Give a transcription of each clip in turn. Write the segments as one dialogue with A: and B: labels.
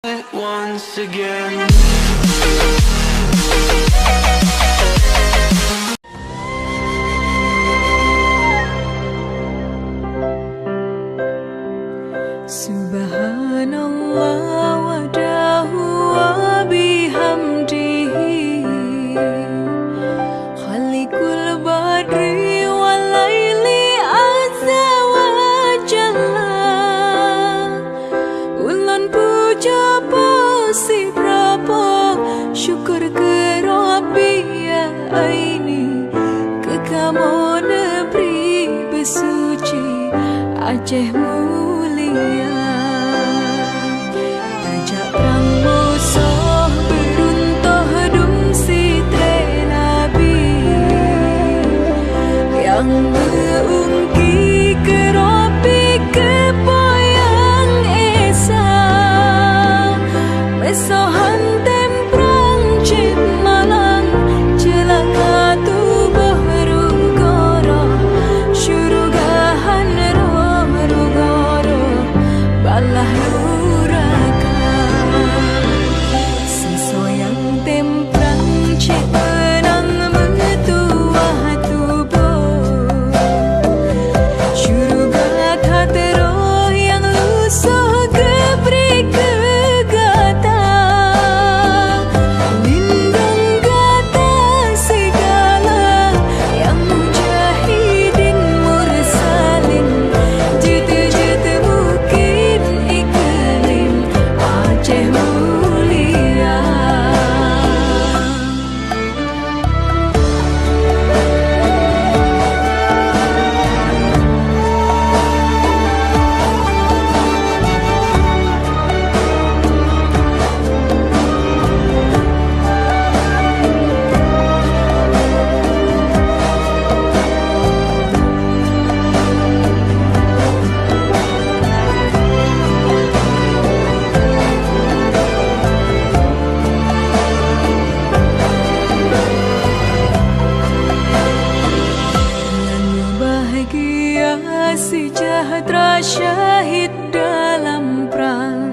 A: it once again.
B: Subhanallah wahdahu wa bihamdihi Khaliqul badri wal laili azza wa jalla Ulun puja pasi berapa syukur ke Rabbi ya aini ke kamu negeri bersuci Aceh mulia Ajak perang musuh beruntuh dumsi Nabi yang mengungki keropi kepoyang esa mesohan temprang cip malang celaka tubuh rugoro syurugahan roh rugoro balah luraka sesoyang temprang cip menang metuah tubuh syuruga katero yang lusuh gebri kegata lindung gata segala yang mujahidin mursalin jitu-jitu mungkin iklim Aceh mulia bahagia sejahtera syahid dalam perang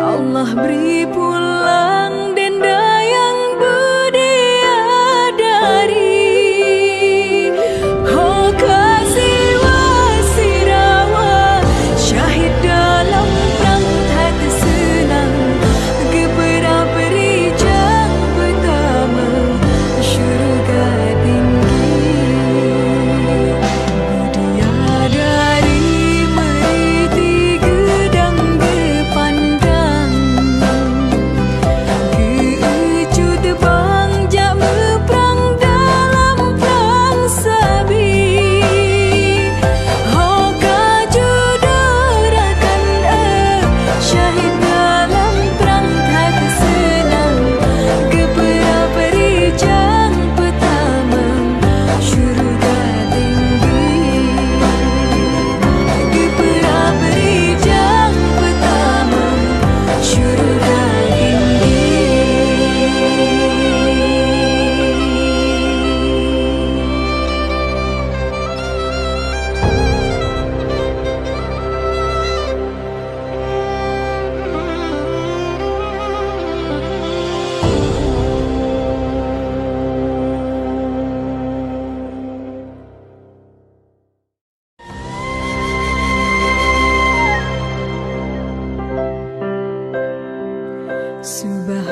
B: Allah beri pulang denda yang bidadari Oh kasih wasirawa syahid dalam perang tak senang gebera perijang pertama syurga tinggi Dia dari meriti gedang gepandang Keecut bang jak berperang dalam perang sabi Oh kajudurakan syahid dalam perang tak senang Gebera perijang pertama syurga tinggi Gebera perijang pertama syurga tinggi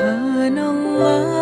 B: Subhanallah